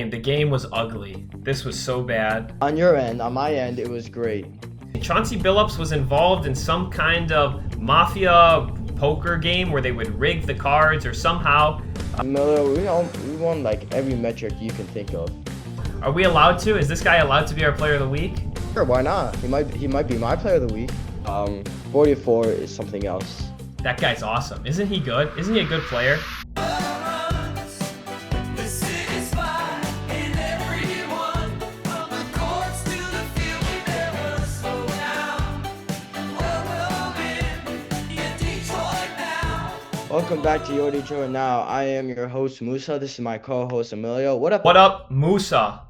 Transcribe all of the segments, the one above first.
game. The game was ugly. This was so bad. On your end, on my end, it was great. Chauncey Billups was involved in some kind of mafia poker game where they would rig the cards or somehow. Miller, we won like every metric you can think of. Are we allowed to? Is this guy allowed to be our player of the week? Sure, why not? He might be my player of the week. 44 is something else. That guy's awesome. Isn't he good? Isn't he a good player? Welcome back to Your Detroit Now. I am your host, Musa. This is my co-host, Emilio. What up? What up, Musa?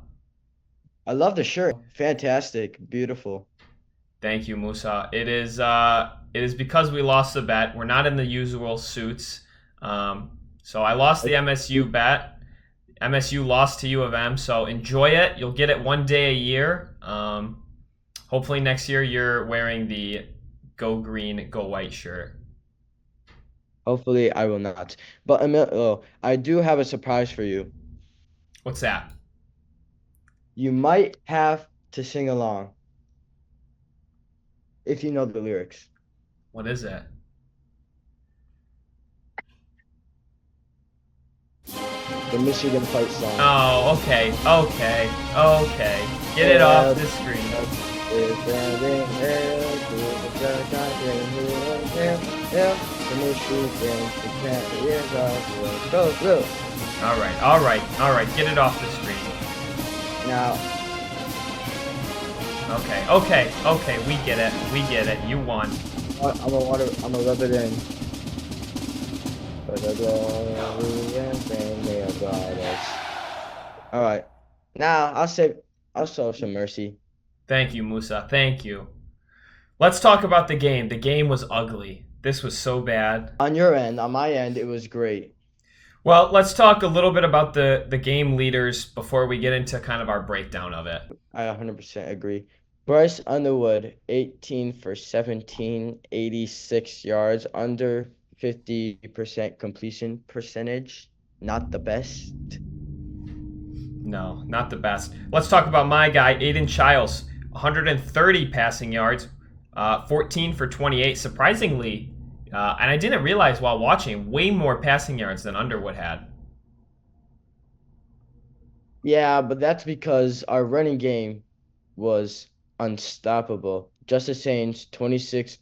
I love the shirt. Fantastic. Beautiful. Thank you, Musa. It is because we lost the bet. We're not in the usual suits. So I lost the MSU bet. MSU lost to UofM. So enjoy it. You'll get it one day a year. Hopefully next year you're wearing the Go Green, Go White shirt. Hopefully, I will not. But Emilio, I do have a surprise for you. What's that? You might have to sing along if you know the lyrics. What is it? The Michigan fight song. Oh, okay. Get it off the screen. All right. Get it off the screen. Now. Okay. We get it. You won. I'm gonna rub it in. For the glory and fame of God. All right. Now I'll show some mercy. Thank you, Musa. Thank you. Let's talk about the game. The game was ugly. This was so bad. On your end, on my end, it was great. Well, let's talk a little bit about the game leaders before we get into kind of our breakdown of it. I 100% agree. Bryce Underwood, 18 for 17, 86 yards, under 50% completion percentage. Not the best. No, not the best. Let's talk about my guy, Aiden Childs. 130 passing yards, 14 for 28. Surprisingly, and I didn't realize while watching, way more passing yards than Underwood had. Yeah, but that's because our running game was unstoppable. Justice Haynes, 26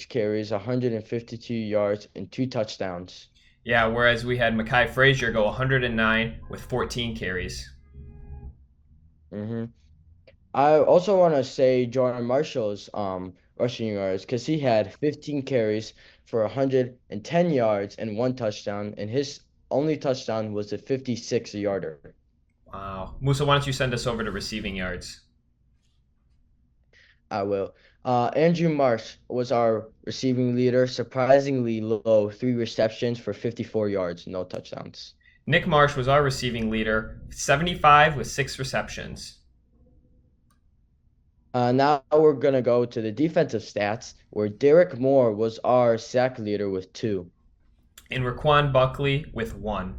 carries, 152 yards, and 2 touchdowns. Yeah, whereas we had Mekhi Frazier go 109 with 14 carries. I also want to say Jordan Marshall's rushing yards because he had 15 carries for 110 yards and 1 touchdown, and his only touchdown was a 56-yarder. Wow. Musa, why don't you send us over to receiving yards? I will. Andrew Marsh was our receiving leader, surprisingly low, 3 receptions for 54 yards, no touchdowns. Nick Marsh was our receiving leader, 75 with 6 receptions. Now we're going to go to the defensive stats, where Derek Moore was our sack leader with 2. And Raquan Buckley with 1.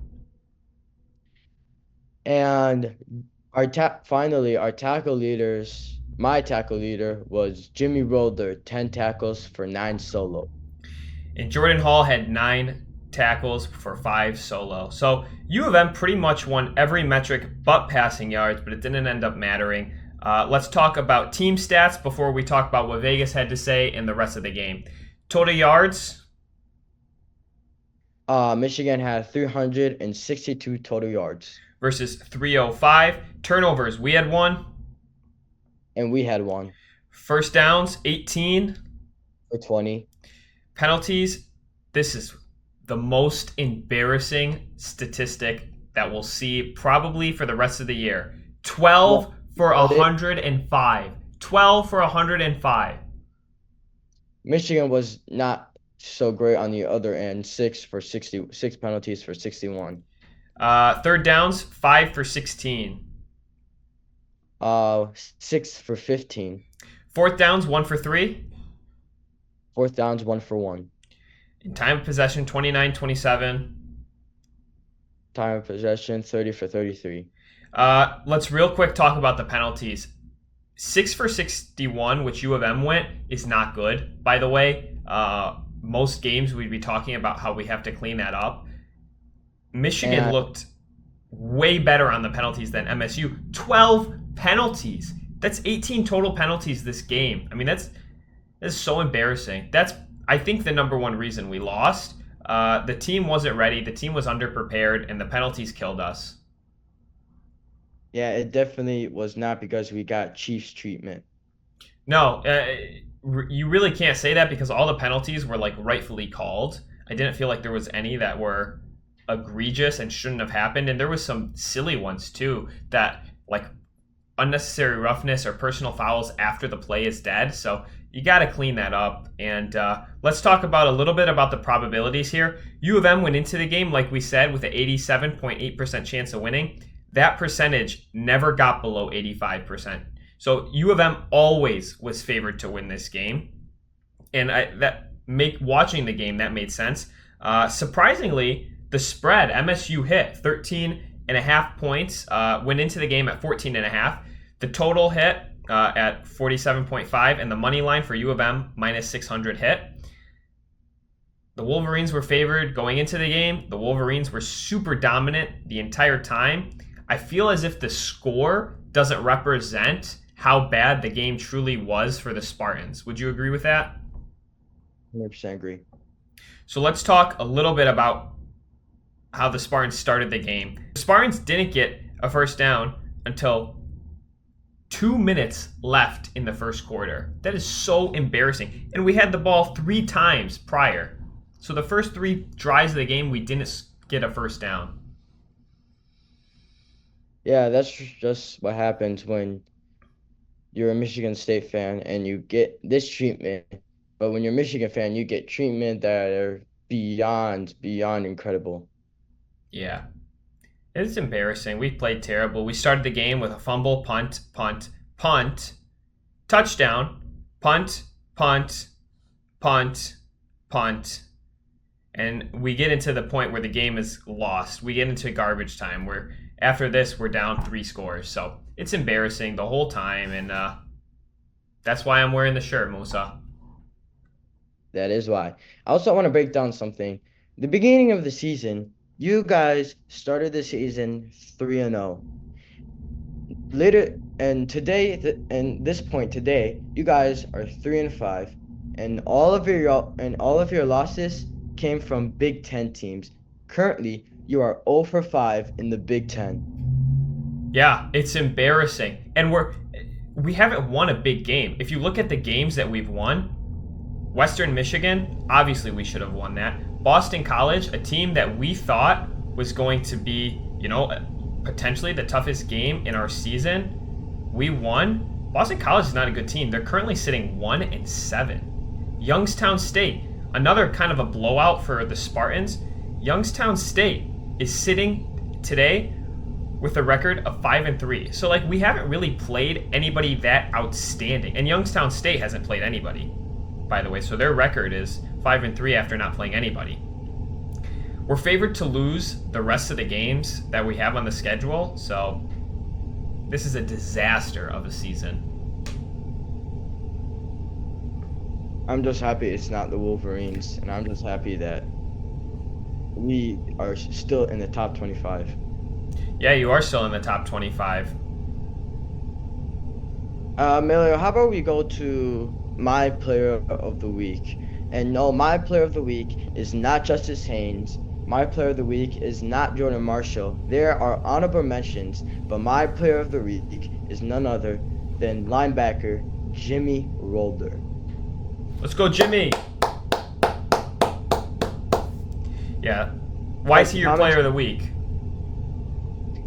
And finally, our tackle leaders, my tackle leader was Jimmy Rolder, 10 tackles for 9 solo. And Jordan Hall had 9 tackles for 5 solo. So U of M pretty much won every metric but passing yards, but it didn't end up mattering. Let's talk about team stats before we talk about what Vegas had to say in the rest of the game. Total yards. Michigan had 362 total yards. Versus 305. Turnovers, we had 1. And we had 1. First downs, 18. For 20. Penalties, this is the most embarrassing statistic that we'll see probably for the rest of the year. 12 for 105. 12 for 105. Michigan was not so great on the other end. 6 penalties for 61. Third downs, 5 for 16. 6 for 15. Fourth downs, 1 for 3. Fourth downs, 1 for 1. In time of possession, 29-27. time of possession, 30 for 33. Let's real quick talk about the penalties. 6 for 61, which U of M went, is not good. By the way, most games we'd be talking about how we have to clean that up. Michigan And looked way better on the penalties than MSU. 12 penalties. That's 18 total penalties this game. I mean, that's so embarrassing. That's, I think, the number one reason we lost. The team wasn't ready. The team was underprepared, and the penalties killed us. yeah, it definitely was not because we got Chiefs treatment. No, you really can't say that because all the penalties were like rightfully called. I didn't feel like there was any that were egregious and shouldn't have happened, and there was some silly ones too that like unnecessary roughness or personal fouls after the play is dead. So you got to clean that up. And let's talk about a little bit about the probabilities here. U of M went into the game, like we said, with an 87.8% chance of winning. That percentage never got below 85%. So U of M always was favored to win this game. And watching the game, that made sense. Surprisingly, the spread, MSU hit 13.5 points, went into the game at 14.5. The total hit at 47.5, and the money line for U of M minus 600 hit. The Wolverines were favored going into the game. The Wolverines were super dominant the entire time. I feel as if the score doesn't represent how bad the game truly was for the Spartans. Would you agree with that? 100% agree. So let's talk a little bit about how the Spartans started the game. The Spartans didn't get a first down until 2 minutes left in the first quarter. That is so embarrassing. And we had the ball 3 times prior. So the first 3 drives of the game, we didn't get a first down. Yeah, that's just what happens when you're a Michigan State fan and you get this treatment. But when you're a Michigan fan, you get treatment that are beyond incredible. Yeah. It's embarrassing. We played terrible. We started the game with a fumble, punt, punt, punt, touchdown, punt, punt, punt, punt. And we get into the point where the game is lost. We get into garbage time where after this we're down 3 scores. So it's embarrassing the whole time. And that's why I'm wearing the shirt, Musa. That is why. I also want to break down something. The beginning of the season, you guys started the season 3-0. Later and today, and this point today, you guys are 3-5, and all of your losses came from Big Ten teams. Currently, you are 0 for 5 in the Big Ten. Yeah, it's embarrassing. And we haven't won a big game. If you look at the games that we've won, Western Michigan, obviously we should have won that. Boston College, a team that we thought was going to be, potentially the toughest game in our season, we won. Boston College is not a good team. They're currently sitting 1-7. Youngstown State, another kind of a blowout for the Spartans. Youngstown State is sitting today with a record of 5-3. So we haven't really played anybody that outstanding. And Youngstown State hasn't played anybody, by the way. So their record is 5-3 after not playing anybody. We're favored to lose the rest of the games that we have on the schedule. So this is a disaster of a season. I'm just happy it's not the Wolverines, and I'm just happy that we are still in the top 25. Yeah, you are still in the top 25. Emilio, how about we go to my player of the week? And no, my player of the week is not Justice Haynes. My player of the week is not Jordan Marshall. There are honorable mentions, but my player of the week is none other than linebacker Jimmy Rolder. Let's go, Jimmy. Yeah. Why is he your player of the week?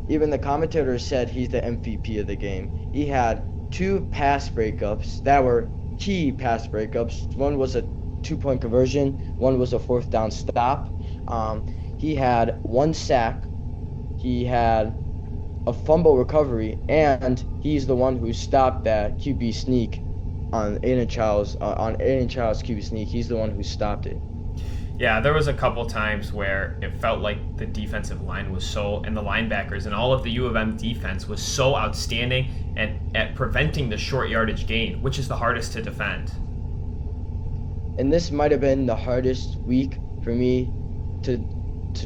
Even the commentator said he's the MVP of the game. He had 2 pass breakups that were key pass breakups. One was a 2-point conversion. One was a 4th down stop. He had 1 sack. He had a fumble recovery, and he's the one who stopped that QB sneak on Aiden Child's QB sneak. He's the one who stopped it. Yeah, there was a couple times where it felt like the defensive line was and the linebackers and all of the U of M defense was so outstanding at preventing the short yardage gain, which is the hardest to defend. And this might have been the hardest week for me to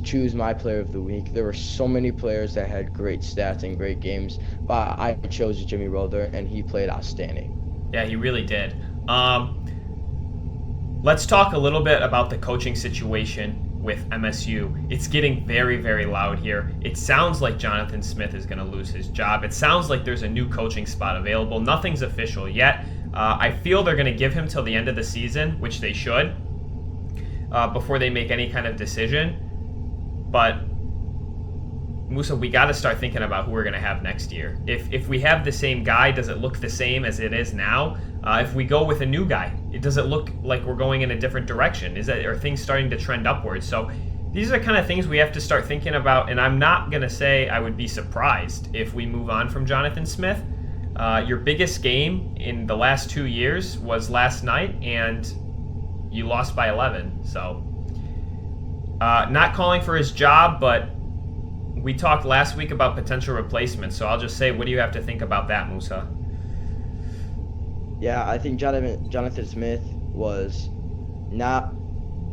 choose my player of the week. There were so many players that had great stats and great games, but I chose Jimmy Roller, and he played outstanding. Yeah, he really did. Let's talk a little bit about the coaching situation with MSU. It's getting very, very loud here. It sounds like Jonathan Smith is going to lose his job. It sounds like there's a new coaching spot available. Nothing's official yet. I feel they're going to give him till the end of the season, which they should, before they make any kind of decision. But Musa, we got to start thinking about who we're going to have next year. If we have the same guy, does it look the same as it is now? If we go with a new guy, does it look like we're going in a different direction? Are things starting to trend upwards? So these are the kind of things we have to start thinking about. And I'm not going to say I would be surprised if we move on from Jonathan Smith. Your biggest game in the last 2 years was last night, and you lost by 11. So not calling for his job, but we talked last week about potential replacements, so I'll just say, what do you have to think about that, Musa? Yeah, I think Jonathan Smith was not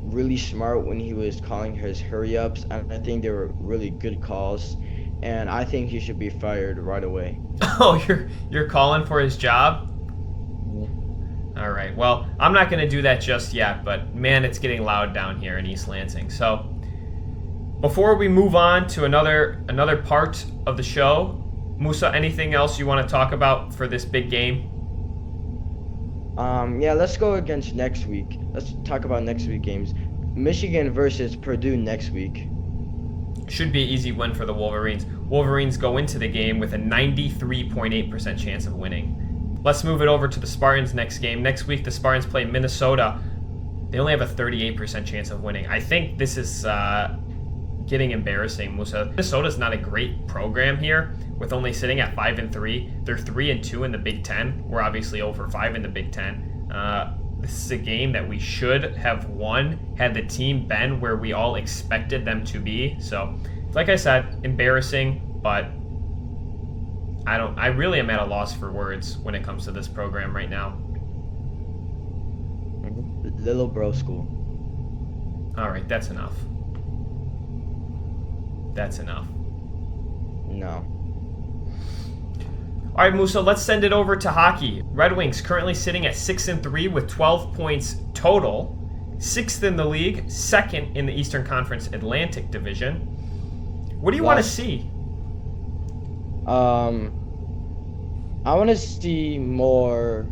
really smart when he was calling his hurry-ups, and I think they were really good calls, and I think he should be fired right away. Oh, you're calling for his job? Mm-hmm. All right, well, I'm not going to do that just yet, but man, it's getting loud down here in East Lansing. So before we move on to another part of the show, Musa, anything else you want to talk about for this big game? Yeah, let's go against next week. Let's talk about next week games. Michigan versus Purdue next week. Should be an easy win for the Wolverines. Wolverines go into the game with a 93.8% chance of winning. Let's move it over to the Spartans next game. Next week, the Spartans play Minnesota. They only have a 38% chance of winning. I think this is getting embarrassing, Musa. Minnesota's not a great program here, with only sitting at 5-3. They're 3-2 in the Big Ten. We're obviously over 5 in the Big Ten. This is a game that we should have won had the team been where we all expected them to be. So, like I said, embarrassing, but I really am at a loss for words when it comes to this program right now. Little bro school. All right, that's enough. That's enough. No. All right, Musa, let's send it over to hockey. Red Wings currently sitting at 6-3 with 12 points total. 6th in the league, 2nd in the Eastern Conference Atlantic Division. What do you want to see? I want to see more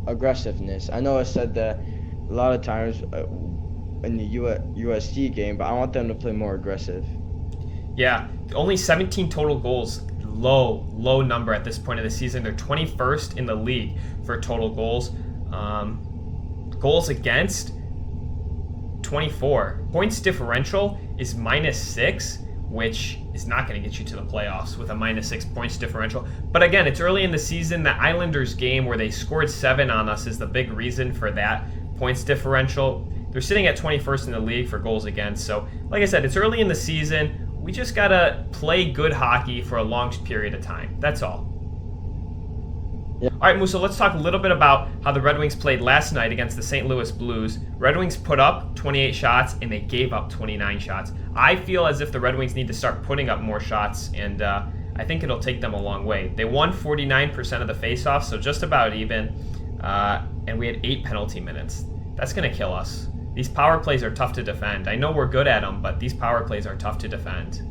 aggressiveness. I know I said that a lot of times in the USD game, but I want them to play more aggressive. Yeah, only 17 total goals. Low number at this point of the season. They're 21st in the league for total goals. Goals against, 24. Points differential is -6, which is not going to get you to the playoffs with a -6 points differential. But again, it's early in the season. The Islanders game where they scored 7 on us is the big reason for that points differential. They're sitting at 21st in the league for goals against. So, like I said, it's early in the season. We just got to play good hockey for a long period of time. That's all. Yeah. All right, Musa, let's talk a little bit about how the Red Wings played last night against the St. Louis Blues. Red Wings put up 28 shots, and they gave up 29 shots. I feel as if the Red Wings need to start putting up more shots, and I think it'll take them a long way. They won 49% of the faceoffs, so just about even, and we had 8 penalty minutes. That's going to kill us. These power plays are tough to defend. I know we're good at them, but these power plays are tough to defend.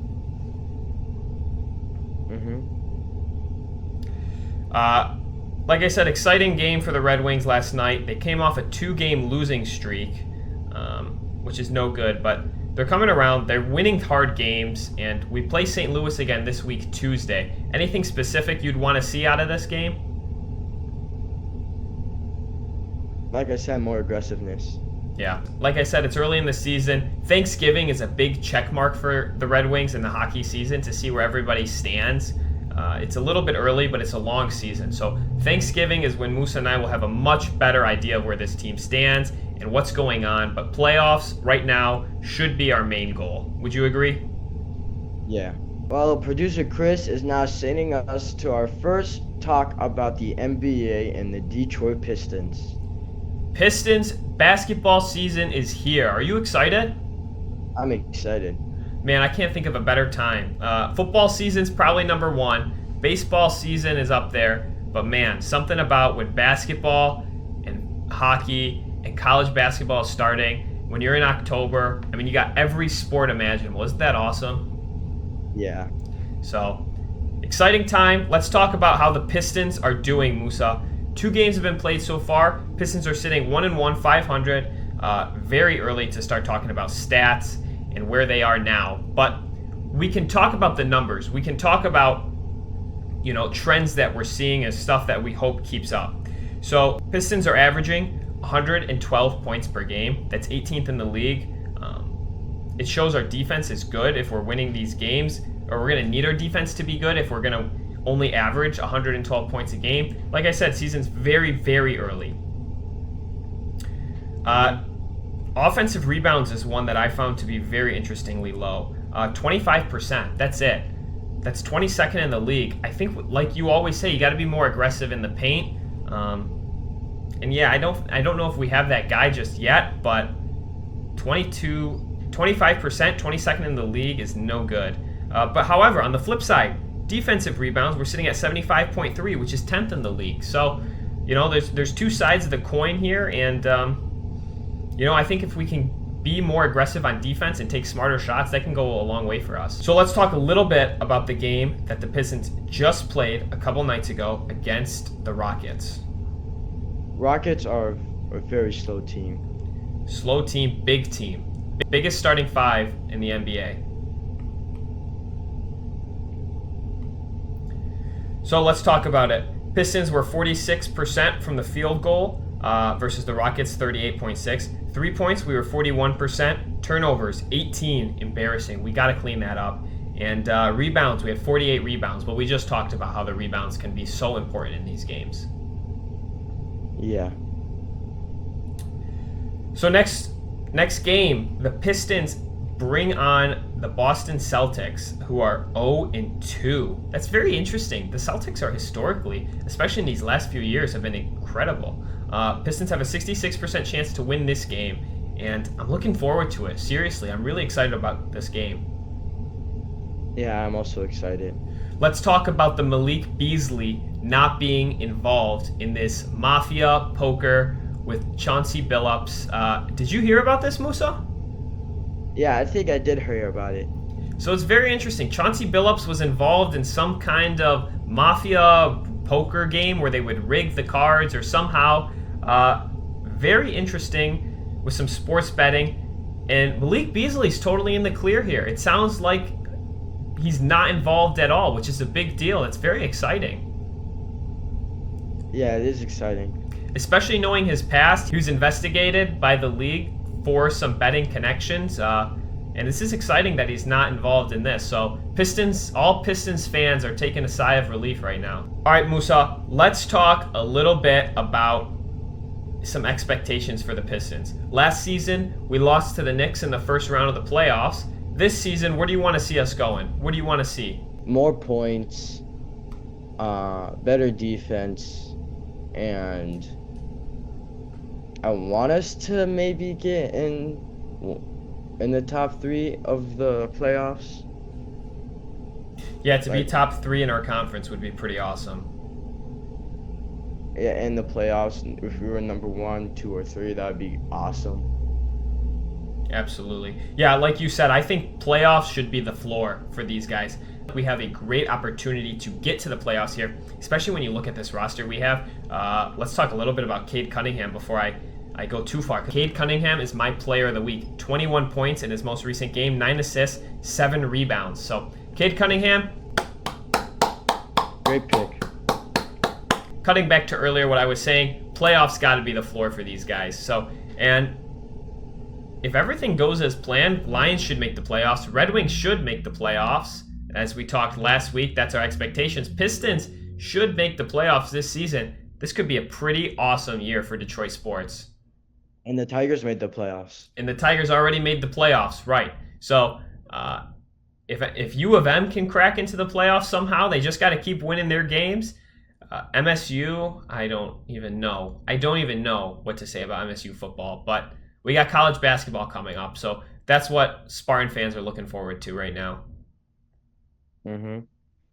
Like I said, exciting game for the Red Wings last night. They came off a 2-game losing streak, which is no good, but they're coming around. They're winning hard games, and we play St. Louis again this week, Tuesday. Anything specific you'd want to see out of this game? Like I said, more aggressiveness. Yeah, like I said, it's early in the season. Thanksgiving is a big check mark for the Red Wings in the hockey season to see where everybody stands. It's a little bit early, but it's a long season. So Thanksgiving is when Musa and I will have a much better idea of where this team stands and what's going on, but playoffs right now should be our main goal. Would you agree? Yeah. Well, producer Chris is now sending us to our first talk about the NBA and the Detroit Pistons. Pistons basketball season is here. Are you excited? I'm excited. Man, I can't think of a better time. Football season's probably number one. Baseball season is up there. But man, something about when basketball and hockey and college basketball is starting, when you're in October, I mean, you got every sport imaginable. Isn't that awesome? Yeah. So, exciting time. Let's talk about how the Pistons are doing, Musa. 2 games have been played so far. Pistons are sitting 1-1, 500. Very early to start talking about stats and where they are now. But we can talk about the numbers. We can talk about, trends that we're seeing as stuff that we hope keeps up. So, Pistons are averaging 112 points per game. That's 18th in the league. It shows our defense is good if we're winning these games, or we're going to need our defense to be good if we're going to only average 112 points a game. Like I said, season's very, very early. Offensive rebounds is one that I found to be very interestingly low. 25%, that's it. That's 22nd in the league. I think, like you always say, you got to be more aggressive in the paint. And yeah, I don't know if we have that guy just yet, but 25%, 22nd in the league is no good. But however, on the flip side, defensive rebounds, we're sitting at 75.3, which is 10th in the league. So, there's 2 sides of the coin here, and I think if we can be more aggressive on defense and take smarter shots, that can go a long way for us. So let's talk a little bit about the game that the Pistons just played a couple nights ago against the Rockets. Rockets are a very slow team. Slow team, big team. Biggest starting 5 in the NBA. So let's talk about it. Pistons were 46% from the field goal versus the Rockets 38.6. 3 points, we were 41%. Turnovers, 18. Embarrassing. We got to clean that up. And rebounds, we had 48 rebounds. But we just talked about how the rebounds can be so important in these games. Yeah. So next game, the Pistons bring on the Boston Celtics, who are 0-2. That's very interesting. The Celtics are historically, especially in these last few years, have been incredible. Pistons have a 66% chance to win this game, and I'm looking forward to it. Seriously, I'm really excited about this game. Yeah, I'm also excited. Let's talk about the Malik Beasley not being involved in this mafia poker with Chauncey Billups. Did you hear about this, Musa? Yeah, I think I did hear about it. So it's very interesting. Chauncey Billups was involved in some kind of mafia poker game where they would rig the cards or somehow. Very interesting with some sports betting. And Malik Beasley's totally in the clear here. It sounds like he's not involved at all, which is a big deal. It's very exciting. Yeah, it is exciting. Especially knowing his past. He was investigated by the league for some betting connections. And this is exciting that he's not involved in this. So all Pistons fans are taking a sigh of relief right now. All right, Musa, let's talk a little bit about some expectations for the Pistons. Last season, we lost to the Knicks in the first round of the playoffs. This season, where do you want to see us going? What do you want to see? More points, better defense, and I want us to maybe get in the top 3 of the playoffs. Yeah, to be top 3 in our conference would be pretty awesome. Yeah, in the playoffs, if we were number 1, 2, or 3, that would be awesome. Absolutely. Yeah, like you said, I think playoffs should be the floor for these guys. We have a great opportunity to get to the playoffs here, especially when you look at this roster we have. Let's talk a little bit about Cade Cunningham before I go too far. Cade Cunningham is my player of the week. 21 points in his most recent game, 9 assists, 7 rebounds. So, Cade Cunningham. Great pick. Cutting back to earlier what I was saying, playoffs got to be the floor for these guys. So, and if everything goes as planned, Lions should make the playoffs. Red Wings should make the playoffs. As we talked last week, that's our expectations. Pistons should make the playoffs this season. This could be a pretty awesome year for Detroit sports. And the Tigers made the playoffs. And the Tigers already made the playoffs, right? So uh, if U of M can crack into the playoffs somehow, they just got to keep winning their games. MSU, I don't even know. I don't even know what to say about MSU football, but we got college basketball coming up, so that's what Spartan fans are looking forward to right now. Hmm.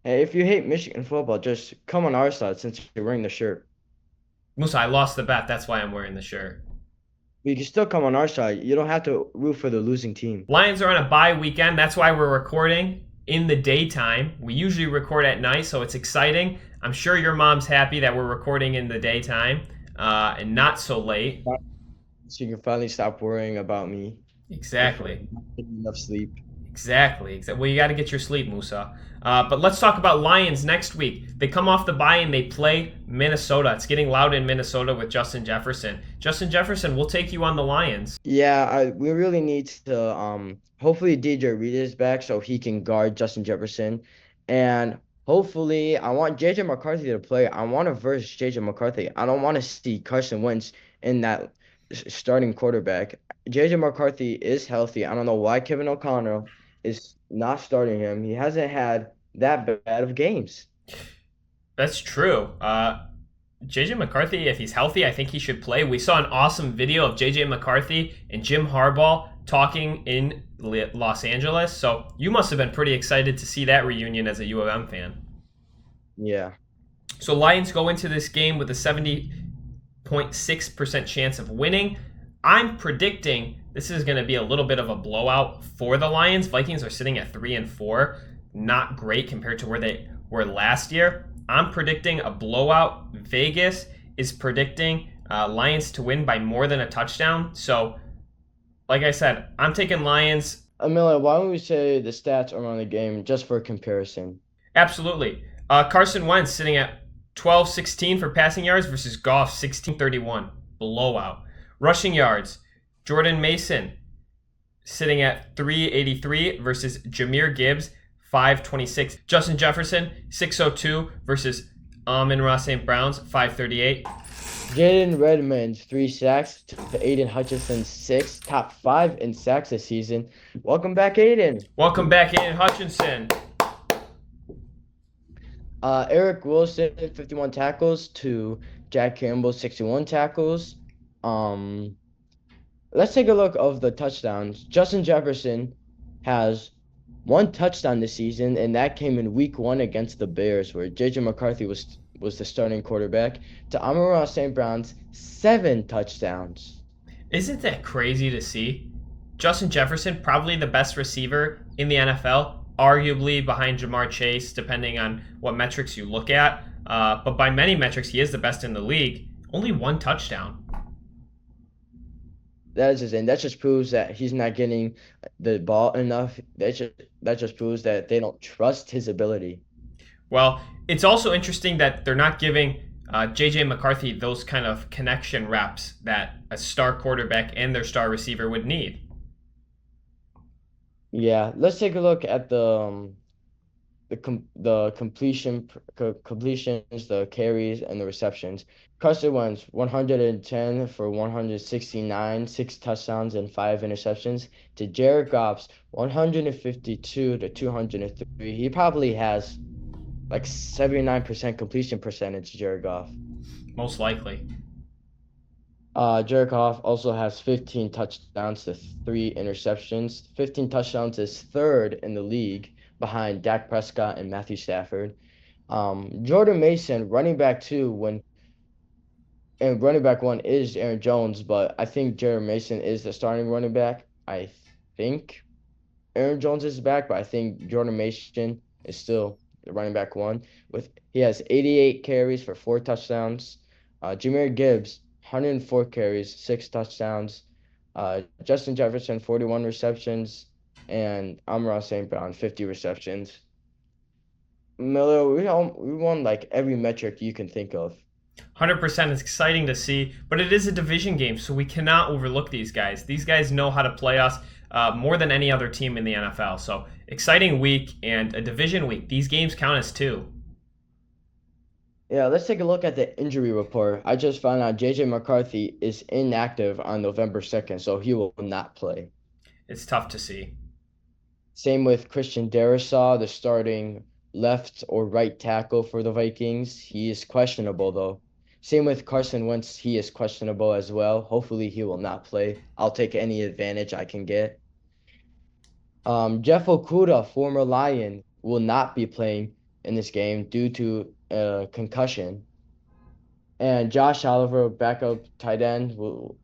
Hey, if you hate Michigan football, just come on our side since you're wearing the shirt. Musa, I lost the bet. That's why I'm wearing the shirt. But you can still come on our side. You don't have to root for the losing team. Lions are on a bye weekend. That's why we're recording in the daytime. We usually record at night, so it's exciting. I'm sure your mom's happy that we're recording in the daytime and not so late. So you can finally stop worrying about me for Exactly. not getting enough sleep. Exactly. Well, you got to get your sleep, Musa. But let's talk about Lions next week. They come off the bye and they play Minnesota. It's getting loud in Minnesota with Justin Jefferson. Justin Jefferson, we'll take you on the Lions. Yeah, we really need to hopefully DJ Reed is back so he can guard Justin Jefferson. And hopefully I want JJ McCarthy to play. I want to verse JJ McCarthy. I don't want to see Carson Wentz in that starting quarterback. JJ McCarthy is healthy. I don't know why Kevin O'Connell is not starting him. He hasn't had that bad of games. That's true. JJ McCarthy, if he's healthy, I think he should play. We saw an awesome video of JJ McCarthy and Jim Harbaugh talking in Los Angeles. So you must have been pretty excited to see that reunion as a U of M fan. Yeah. So Lions go into this game with a 70.6% chance of winning. I'm predicting this is going to be a little bit of a blowout for the Lions. Vikings are sitting at 3-4, not great compared to where they were last year. I'm predicting a blowout. Vegas is predicting Lions to win by more than a touchdown. So, like I said, I'm taking Lions. Amelia, why don't we say the stats around the game just for comparison? Absolutely. Carson Wentz sitting at 12-16 for passing yards versus Goff 16-31. Blowout. Rushing yards. Jordan Mason sitting at 383 versus Jahmyr Gibbs 526. Justin Jefferson 602 versus Amon-Ra St. Brown's 538. Jaden Redmond, 3 sacks to Aiden Hutchinson, 6, top 5 in sacks this season. Welcome back, Aiden. Welcome back, Aiden Hutchinson. Eric Wilson, 51 tackles to Jack Campbell, 61 tackles. Let's take a look of the touchdowns. Justin Jefferson has 1 touchdown this season, and that came in week 1 against the Bears, where JJ McCarthy was the starting quarterback. To Amon-Ra St. Brown's 7 touchdowns. Isn't that crazy to see? Justin Jefferson, probably the best receiver in the NFL, arguably behind Jamar Chase, depending on what metrics you look at. But by many metrics, he is the best in the league. Only 1 touchdown. That is insane. That just proves that he's not getting the ball enough. That just proves that they don't trust his ability. Well, it's also interesting that they're not giving J.J. McCarthy those kind of connection reps that a star quarterback and their star receiver would need. Yeah, let's take a look at the completions, the carries, and the receptions. Carson Wentz, 110 for 169, 6 touchdowns and 5 interceptions. To Jared Goff's 152 to 203. He probably has like 79% completion percentage, Jared Goff. Most likely. Jared Goff also has 15 touchdowns to 3 interceptions. 15 touchdowns is third in the league behind Dak Prescott and Matthew Stafford. Jordan Mason, running back 2, and running back 1 is Aaron Jones, but I think Jordan Mason is the starting running back. I think Aaron Jones is back, but I think Jordan Mason is still the running back 1. He has 88 carries for 4 touchdowns. Jahmyr Gibbs, 104 carries, 6 touchdowns. Justin Jefferson, 41 receptions, and Amon-Ra St. Brown, 50 receptions. Miller, we won like every metric you can think of. 100%. It's exciting to see, but it is a division game, so we cannot overlook these guys. These guys know how to play us more than any other team in the NFL. So exciting week and a division week. These games count as 2. Yeah, let's take a look at the injury report. I just found out JJ McCarthy is inactive on November 2nd, so he will not play. It's tough to see. Same with Christian Darrisaw, the starting left or right tackle for the Vikings. He is questionable though. Same with Carson Wentz, he is questionable as well. Hopefully he will not play. I'll take any advantage I can get. Jeff Okudah, former Lion, will not be playing in this game due to a concussion. And Josh Oliver, backup tight end,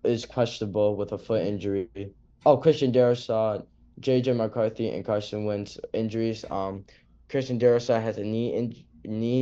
is questionable with a foot injury. Oh, Christian Darrisaw, J.J. McCarthy, and Carson Wentz injuries. Christian Darrisaw has a knee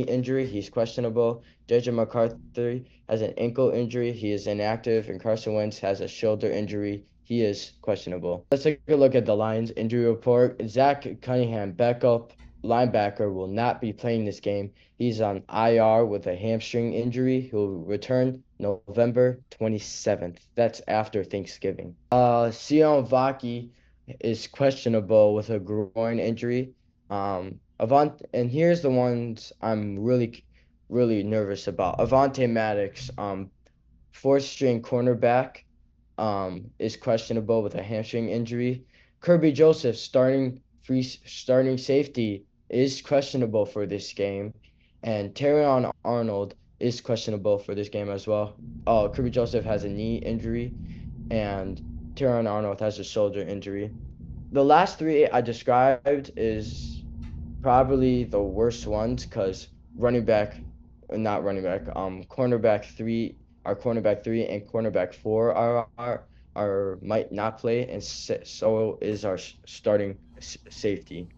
injury. He's questionable. J.J. McCarthy has an ankle injury. He is inactive. And Carson Wentz has a shoulder injury. He is questionable. Let's take a look at the Lions injury report. Zach Cunningham, backup linebacker, will not be playing this game. He's on IR with a hamstring injury. He'll return November 27th. That's after Thanksgiving. Sion Vaki is questionable with a groin injury. And here's the ones I'm really nervous about. Avante Maddox, fourth string cornerback, is questionable with a hamstring injury. Kirby Joseph, starting safety, is questionable for this game. And Terrion Arnold is questionable for this game as well. Kirby Joseph has a knee injury, and Terrion Arnold has a shoulder injury. The last three I described is probably the worst ones because cornerback 3, our cornerback 3 and cornerback 4 are might not play, and so is our starting safety.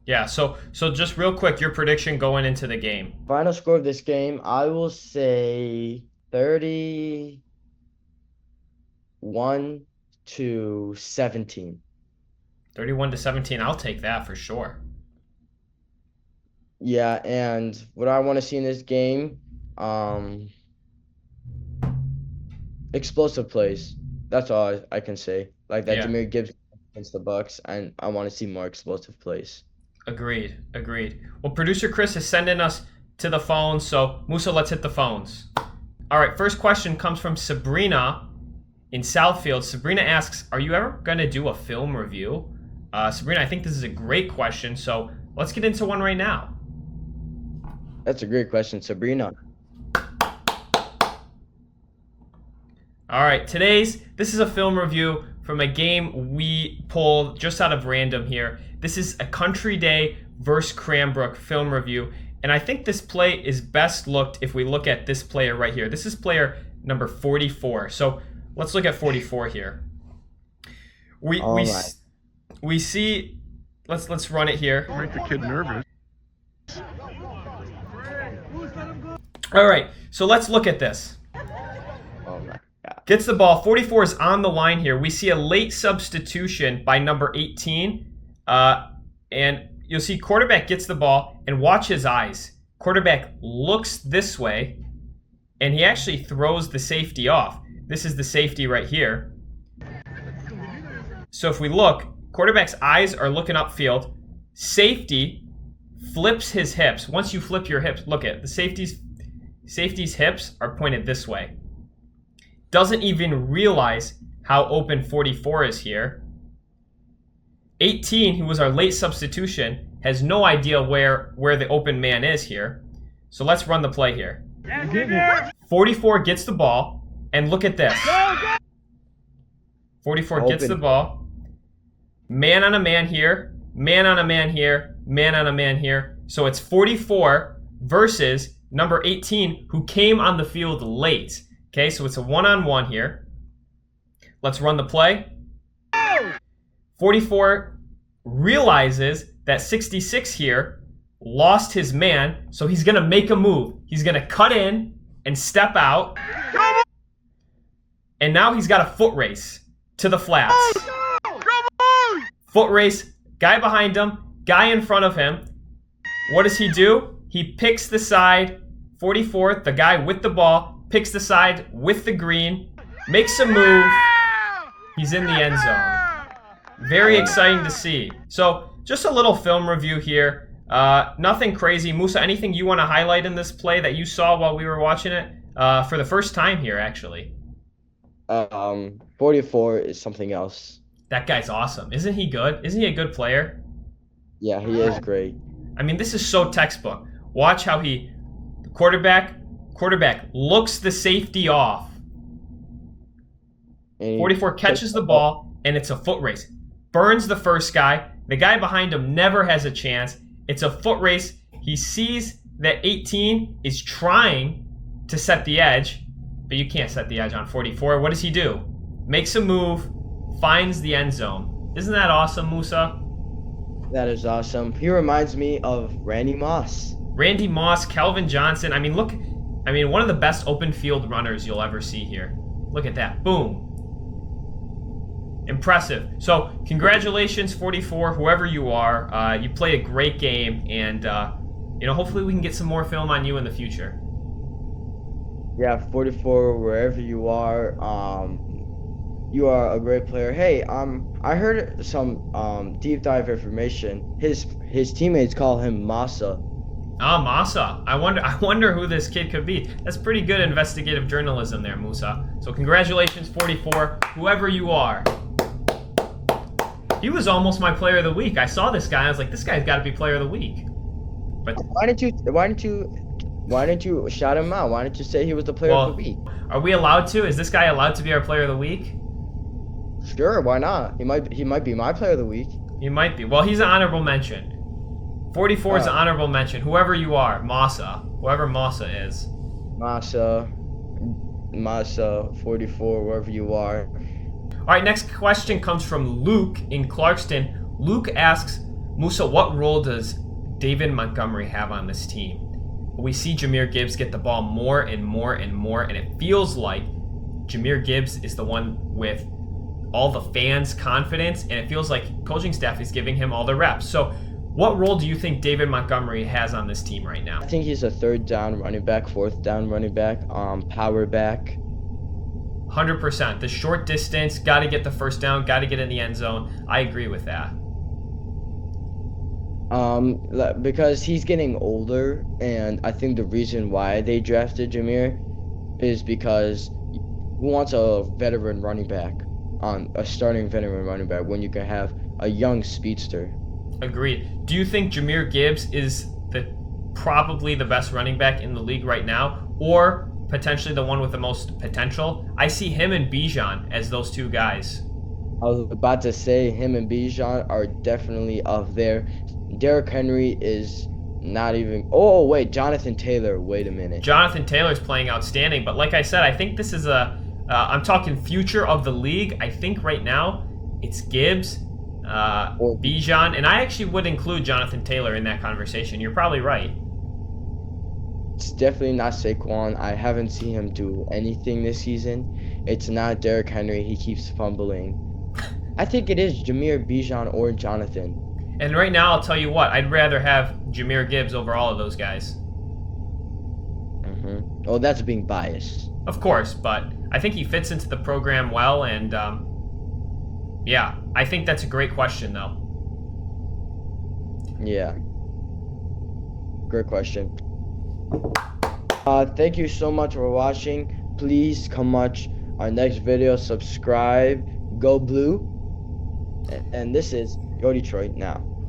Yeah, so just real quick, your prediction going into the game. Final score of this game, I will say 31-17. 31-17. I'll take that for sure. Yeah, and what I want to see in this game, explosive plays. That's all I can say. Like that, Yeah. Jahmyr Gibbs against the Bucks, and I want to see more explosive plays. Agreed. Well, producer Chris is sending us to the phones, so Musa, let's hit the phones. All right, first question comes from Sabrina in Southfield. Sabrina asks, are you ever going to do a film review? Sabrina, I think this is a great question, so let's get into one right now. That's a great question, Sabrina. All right, this is a film review from a game we pulled just out of random here. This is a Country Day versus Cranbrook film review, and I think this play is best looked if we look at this player right here. This is player number 44. So let's look at 44 here. We see. Let's run it here. Make the kid nervous. All right, so let's look at this. Oh my God. Gets the ball. 44 is on the line here. We see a late substitution by number 18. And you'll see quarterback gets the ball, and watch his eyes. Quarterback looks this way, and he actually throws the safety off. This is the safety right here. So if we look, quarterback's eyes are looking upfield. Safety flips his hips. Once you flip your hips, look at the safety's hips are pointed this way. Doesn't even realize how open 44 is here. 18, who was our late substitution, has no idea where the open man is here. So let's run the play here. 44 gets the ball, and look at this. 44 gets the ball. Man on a man here, man on a man here, man on a man here. So it's 44 versus number 18, who came on the field late. Okay, so it's a one-on-one here. Let's run the play. 44 realizes that 66 here lost his man, so he's going to make a move. He's going to cut in and step out. And now he's got a foot race to the flats. Foot race, guy behind him, guy in front of him. What does he do? He picks the side, 44th, the guy with the ball, picks the side with the green, makes a move. He's in the end zone. Very exciting to see. So just a little film review here. Nothing crazy. Musa, anything you want to highlight in this play that you saw while we were watching it? For the first time here, actually. 44 is something else. That guy's awesome. Isn't he good? Isn't he a good player? Yeah, he is great. I mean, this is so textbook. Watch how the quarterback looks the safety off. 44 catches the ball, and it's a foot race. Burns the first guy. The guy behind him never has a chance. It's a foot race. He sees that 18 is trying to set the edge, but you can't set the edge on 44. What does he do? Makes a move, finds the end zone. Isn't that awesome, Musa? That is awesome. He reminds me of Randy Moss. Randy Moss, Calvin Johnson. I mean, look. I mean, one of the best open field runners you'll ever see here. Look at that. Boom. Impressive. So, congratulations, 44, whoever you are. You played a great game, and hopefully we can get some more film on you in the future. Yeah, 44, wherever you are, you are a great player. Hey, I heard some deep dive information. His teammates call him Massa. Ah, Masa. I wonder who this kid could be. That's pretty good investigative journalism there, Musa. So congratulations, 44, whoever you are. He was almost my player of the week. I saw this guy, and I was like, this guy's got to be player of the week. But why didn't you shout him out? Why didn't you say he was the player of the week? Are we allowed to? Is this guy allowed to be our player of the week? Sure, why not? He might be my player of the week. He might be. Well, he's an honorable mention. 44 is an honorable mention. Whoever you are, Masa. Whoever Masa is. Masa, 44, wherever you are. All right, next question comes from Luke in Clarkston. Luke asks, Musa, what role does David Montgomery have on this team? We see Jahmyr Gibbs get the ball more and more and more, and it feels like Jahmyr Gibbs is the one with all the fans' confidence, and it feels like coaching staff is giving him all the reps. So what role do you think David Montgomery has on this team right now? I think he's a third down running back, fourth down running back, power back. 100%. The short distance, got to get the first down, got to get in the end zone. I agree with that. Because he's getting older, and I think the reason why they drafted Jahmyr is because who wants a veteran running back, a starting veteran running back, when you can have a young speedster? Agreed. Do you think Jahmyr Gibbs is probably the best running back in the league right now, or potentially the one with the most potential? I see him and Bijan as those two guys. I was about to say him and Bijan are definitely up there. Derrick Henry is not even. Oh wait, Jonathan Taylor. Wait a minute. Jonathan Taylor's playing outstanding, but like I said, I think this is I'm talking future of the league. I think right now it's Gibbs, Bijan, and I actually would include Jonathan Taylor in that conversation. You're probably right. It's definitely not Saquon. I haven't seen him do anything this season. It's not Derrick Henry. He keeps fumbling. I think it is Jahmyr, Bijan, or Jonathan. And right now, I'll tell you what, I'd rather have Jahmyr Gibbs over all of those guys. Mm-hmm. Oh, that's being biased. Of course, but I think he fits into the program well, and yeah, I think that's a great question, though. Yeah. Great question. Thank you so much for watching. Please come watch our next video. Subscribe. Go Blue. And this is Yo Detroit Now.